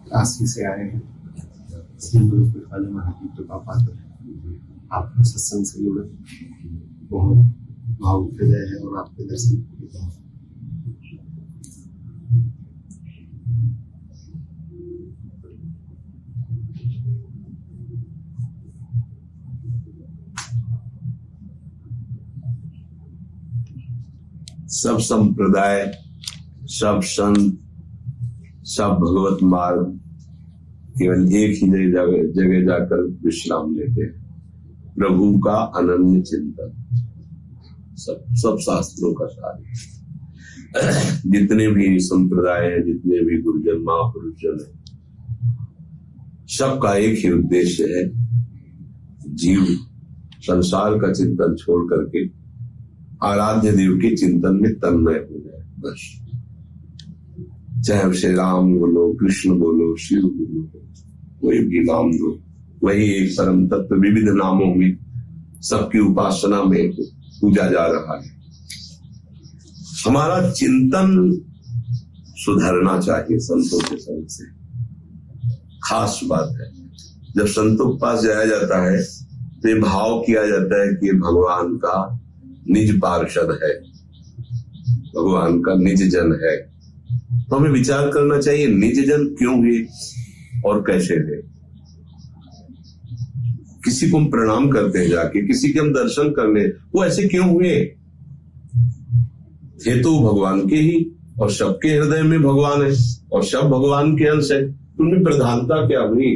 काशी से आए हैं, श्री गुरु कृपालु महाराज की कृपा पात्र आपके सत्संग से जुड़े बहुत भावुक हृदय है और आपके दर्शन किए। सब संप्रदाय, सब संत, सब भगवत मार्ग केवल एक ही जगह जाकर विश्राम लेते हैं, प्रभु का अनन्य चिंतन। सब शास्त्रों का सार। जितने भी संप्रदाय हैं, जितने भी गुरुजन महापुरुष जन है, सबका एक ही उद्देश्य है, जीव संसार का चिंतन छोड़ करके आराध्य देव के चिंतन में तन्मय हो जाए, बस। चाहे श्री राम बोलो, कृष्ण बोलो, शिव बोलो, कोई भी नाम दो, वही एक परम तत्व विविध नामों में सबकी उपासना में पूजा जा रहा है। हमारा चिंतन सुधरना चाहिए संतों के संग से। खास बात है, जब संतों के पास जाया जाता है तो ये भाव किया जाता है कि भगवान का निज पार्षद है, भगवान का निज जन है। तो हमें विचार करना चाहिए, निज जन क्यों हुए और कैसे हुए। किसी को हम प्रणाम करते हैं जाके, किसी के हम दर्शन करने, वो ऐसे क्यों हुए? थे तो भगवान के ही, और सबके हृदय में भगवान है और सब भगवान के अंश है। उनमें प्रधानता क्या हुई?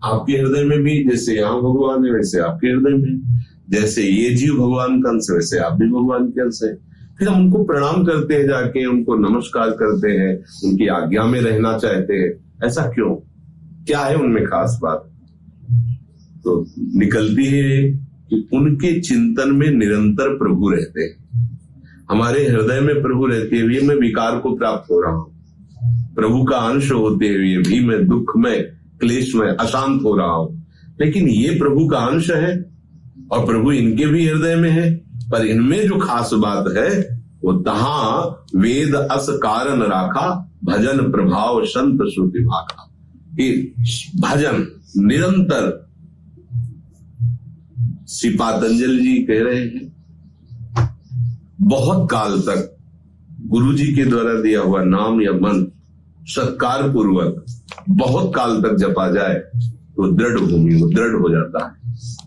आपके हृदय में भी जैसे यहाँ भगवान है, वैसे आपके हृदय में, जैसे ये जीव भगवान का अंश है, वैसे आप भी भगवान के अंश है। फिर हम उनको प्रणाम करते हैं जाके, उनको नमस्कार करते हैं, उनकी आज्ञा में रहना चाहते हैं। ऐसा क्यों? क्या है उनमें खास बात? तो निकलती है कि उनके चिंतन में निरंतर प्रभु रहते हैं। हमारे हृदय में प्रभु रहते हुए मैं विकार को प्राप्त हो रहा हूं, प्रभु का अंश होते हुए भी मैं दुख में, क्लेश में अशांत हो रहा हूं। लेकिन ये प्रभु का अंश है और प्रभु इनके भी हृदय में है। पर इनमें जो खास बात है वो तहां वेद अस कारण राखा, भजन प्रभाव संत श्रुति भाखा। भजन निरंतर, श्री पातंजलि जी कह रहे हैं, बहुत काल तक गुरु जी के द्वारा दिया हुआ नाम या मंत्र सत्कार पूर्वक बहुत काल तक जपा जाए तो दृढ़ भूमि में दृढ़ हो जाता है।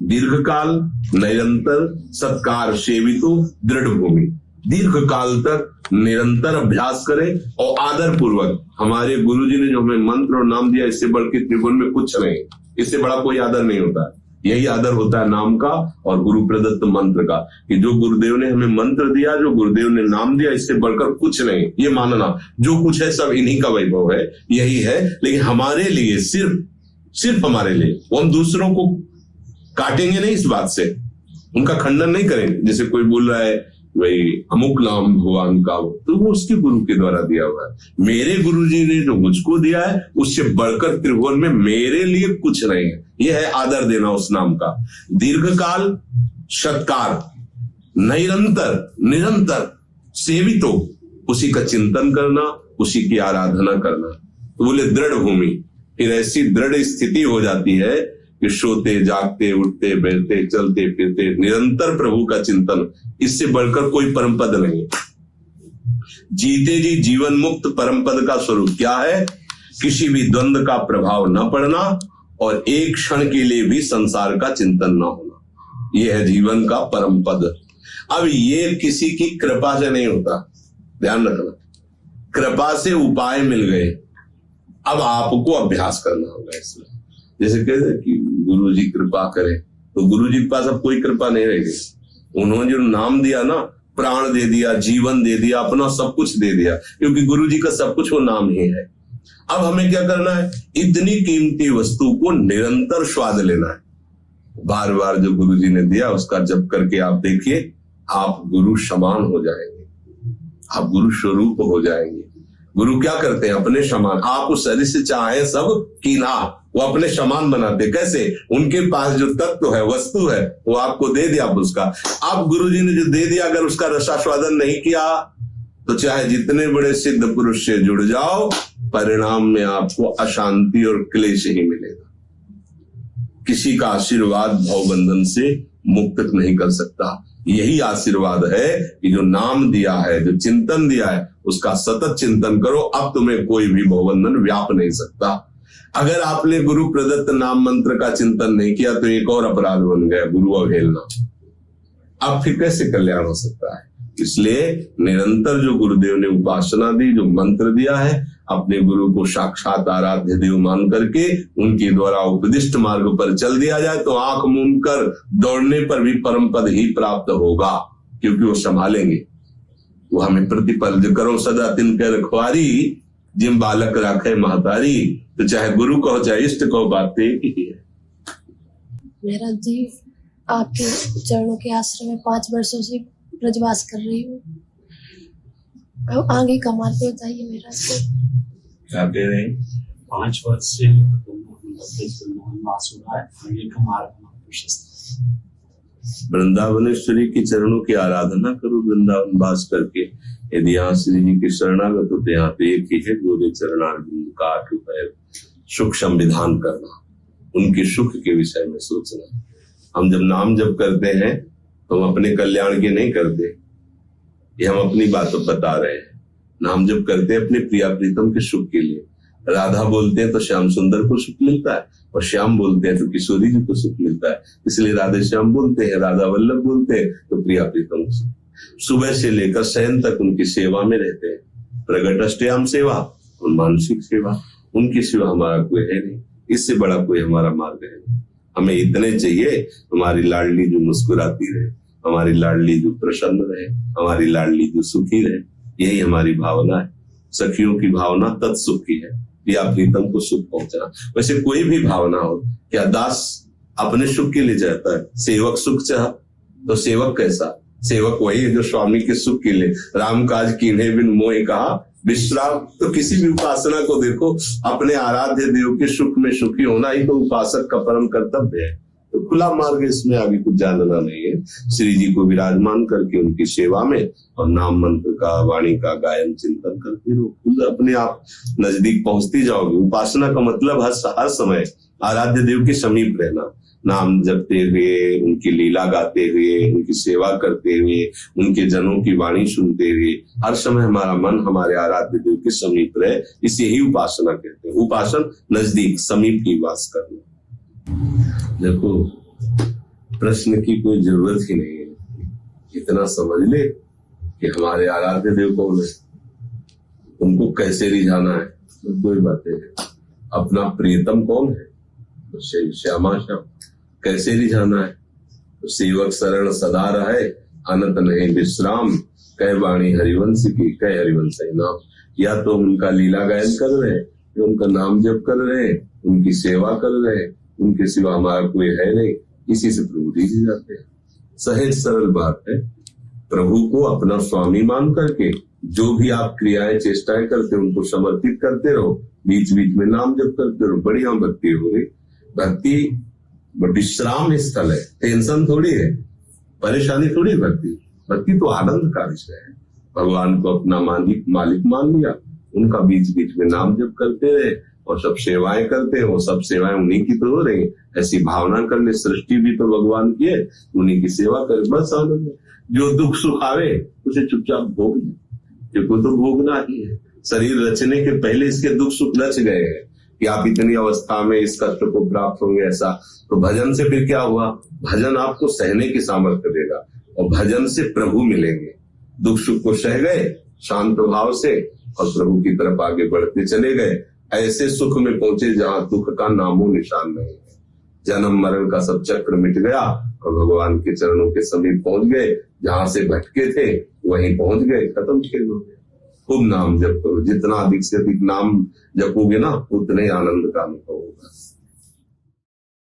दीर्घ काल निरंतर सत्कार सेवितो दृढ़ भूमि, दीर्घ काल तक निरंतर अभ्यास करें और आदर पूर्वक। हमारे गुरु जी ने जो हमें मंत्र और नाम दिया, इससे बढ़ के त्रिभुवन में कुछ नहीं, इससे बड़ा कोई आदर नहीं होता। यही आदर होता है नाम का और गुरु प्रदत्त मंत्र का, कि जो गुरुदेव ने हमें मंत्र दिया, जो गुरुदेव ने नाम दिया, इससे बढ़कर कुछ नहीं। ये मानना जो कुछ है सब इन्हीं का वैभव है, यही है। लेकिन हमारे लिए सिर्फ हमारे लिए, वो हम दूसरों को काटेंगे नहीं इस बात से, उनका खंडन नहीं करेंगे। जैसे कोई बोल रहा है भाई अमुक नाम भगवान का, तो वो उसके गुरु के द्वारा दिया हुआ है। मेरे गुरु जी ने जो मुझको दिया है, उससे बढ़कर त्रिभुवन में मेरे लिए कुछ नहीं है। यह है आदर देना उस नाम का। दीर्घ काल सत्कार, निरंतर सेवितो, उसी का चिंतन करना, उसी की आराधना करना। तो बोले दृढ़ भूमि। फिर ऐसी दृढ़ स्थिति हो जाती है कि सोते जागते उठते बैठते चलते फिरते निरंतर प्रभु का चिंतन, इससे बढ़कर कोई परम पद नहीं। जीते जी जीवन मुक्त परम पद का स्वरूप क्या है? किसी भी द्वंद्व का प्रभाव न पड़ना और एक क्षण के लिए भी संसार का चिंतन न होना। यह है जीवन का परम पद। अब ये किसी की कृपा से नहीं होता, ध्यान रखना। कृपा से उपाय मिल गए, अब आपको अभ्यास करना होगा इसमें। जैसे कहते हैं कि गुरु जी कृपा करें, तो गुरु जी के पास अब कोई कृपा नहीं रहेगी। उन्होंने जो नाम दिया ना, प्राण दे दिया, जीवन दे दिया, अपना सब कुछ दे दिया, क्योंकि गुरु जी का सब कुछ वो नाम ही है। अब हमें क्या करना है? इतनी कीमती वस्तु को निरंतर स्वाद लेना है। बार बार जो गुरु जी ने दिया उसका जप करके आप देखिए, आप गुरु समान हो जाएंगे, आप गुरु स्वरूप हो जाएंगे। गुरु क्या करते हैं? अपने समान। आप उस शरीर से चाहे सब कीना, वो अपने समान बनाते। कैसे? उनके पास जो तत्व है, वस्तु है, वो आपको दे दिया। आप उसका, आप गुरु जी ने जो दे दिया, अगर उसका रसास्वादन नहीं किया तो चाहे जितने बड़े सिद्ध पुरुष से जुड़ जाओ, परिणाम में आपको अशांति और क्लेश ही मिलेगा। किसी का आशीर्वाद भवबंधन से मुक्त नहीं कर सकता। यही आशीर्वाद है कि जो नाम दिया है, जो चिंतन दिया है, उसका सतत चिंतन करो। अब तुम्हें कोई भी भवबंधन व्याप नहीं सकता। अगर आपने गुरु प्रदत्त नाम मंत्र का चिंतन नहीं किया तो एक और अपराध बन गया, गुरु अवहेलना। अब फिर कैसे कल्याण हो सकता है? इसलिए निरंतर जो गुरुदेव ने उपासना दी, जो मंत्र दिया है, अपने गुरु को साक्षात आराध्य देव मान करके उनके द्वारा उपदिष्ट मार्ग पर चल दिया जाए तो आंख मूंद कर दौड़ने पर भी परम पद ही प्राप्त होगा, क्योंकि वो संभालेंगे। वो हमें प्रतिपल जो करो सदा तिनके रखवारी, जिम बालक राखे महतारी। तो चाहे गुरु कहो चाहे इष्ट कहो, बात एक ही है। महाराज जी, आपके चरणों के आश्रम में 5 वर्षों से ब्रजवास कर रही हूँ। अब आगे का मार्ग बताइए महाराज को। क्या कह रहे हैं? 5 वर्ष से वनवास हो रहा है, आगे का मार्ग हमारा प्रशस्त है। वृंदावनेश्वरी के चरणों की आराधना करो वृंदावन वास करके। यदि यहाँ श्री जी के शरणागत होते, यहाँ पे एक ही है, गोरे चरणारविंद का 8 रुपए सुख संविधान करना, उनके सुख के विषय में सोचना। हम जब नाम जप करते हैं तो हम अपने कल्याण के नहीं करते, ये हम अपनी बात बता रहे हैं। नाम जप करते हैं अपने प्रिया प्रीतम के सुख के लिए। राधा बोलते हैं तो श्याम सुंदर को सुख मिलता है, और श्याम बोलते हैं तो किशोरी जी को सुख मिलता है। इसलिए राधे श्याम बोलते हैं, राधा वल्लभ बोलते हैं तो प्रिया प्रीतम को। सुबह से लेकर शयन तक उनकी सेवा में रहते हैं। प्रगट अष्टयाम सेवा और मानसिक सेवा, उनकी सिवा हमारा कोई है नहीं। इससे बड़ा कोई हमारा मार्ग है नहीं। हमें इतने चाहिए, हमारी लाडली जो मुस्कुराती रहे, हमारी लाडली जो प्रसन्न रहे, हमारी लाडली जो सुखी रहे, यही हमारी भावना है। सखियों की भावना तत्सुख की है, प्रिया प्रीतम को सुख पहुंचना। वैसे कोई भी भावना हो, क्या दास अपने सुख के लिए चाहता है? सेवक सुख चाह तो सेवक कैसा? सेवक वही है जो स्वामी के सुख के लिए। राम काज कीन्हे बिन मोहि कहा विश्राम। तो किसी भी उपासना को देखो, अपने आराध्य देव के सुख में सुखी होना ही तो उपासक का परम कर्तव्य है। तो खुला मार्ग, इसमें आगे कुछ जानना नहीं है। श्री जी को विराजमान करके उनकी सेवा में और नाम मंत्र का, वाणी का गायन चिंतन करते रहो, खुद अपने आप नजदीक पहुंचती जाओगे। उपासना का मतलब हर समय आराध्य देव के समीप रहना, नाम जपते हुए, उनकी लीला गाते हुए, उनकी सेवा करते हुए, उनके जनों की वाणी सुनते हुए, हर समय हमारा मन हमारे आराध्य देव के समीप रहे। इसे ही उपासना कहते हैं। उपासन नजदीक समीप की वास करना। देखो, प्रश्न की कोई जरूरत ही नहीं है। इतना समझ ले कि हमारे आराध्य देव कौन है, उनको कैसे रिझाना है, तो कोई बात है। अपना प्रियतम कौन है, तो श्यामा श्याम कैसे रिझाना है। तो सेवक शरण सदा रहे, अनंत नहीं विश्राम, कह वाणी हरिवंश की, कह हरिवंश नाम। या तो उनका लीला गायन कर रहे हैं, या उनका नाम जप कर रहे हैं, उनकी सेवा कर रहे हैं, उनके सिवा हमारा कोई है नहीं। इसी से प्रभु रिझ जाते हैं। सहज सरल बात है। प्रभु को अपना स्वामी मान करके जो भी आप क्रियाएं चेष्टाएं करते हो, उनको समर्पित करते रहो। बीच बीच में नाम जप करते रहो, बढ़िया भक्ति हो रही। भक्ति विश्राम स्थल है, टेंशन थोड़ी है, परेशानी थोड़ी। भक्ति तो आनंद का विषय है। भगवान को अपना मालिक मान लिया, उनका बीच बीच में नाम जप करते रहे और सब सेवाएं करते हैं। वो सब सेवाएं उन्हीं की तो हो रही, ऐसी भावना कर ले। सृष्टि भी तो भगवान की है, उन्हीं की सेवा कर, बस आनंद है। जो दुख सुख आवे उसे चुपचाप भोग ले, क्योंकि तो भोगना ही है। शरीर रचने के पहले इसके दुख सुख रच गए हैं कि आप इतनी अवस्था में इस कष्ट को प्राप्त होंगे, ऐसा। तो भजन से फिर क्या हुआ? भजन आपको सहने की सामर्थ्य देगा, और भजन से प्रभु मिलेंगे। दुख सुख को सह गए शांत भाव से, और प्रभु की तरफ आगे बढ़ते चले गए। ऐसे सुख में पहुंचे जहां दुख का नामो निशान नहीं है। जन्म मरण का सब चक्र मिट गया और भगवान के चरणों के समीप पहुंच गए। जहां से भटके थे वहीं पहुंच गए, खत्म खेल हो गए। खूब नाम जप करो, जितना अधिक से अधिक नाम जपोगे ना, उतने आनंद का अनुभव होगा।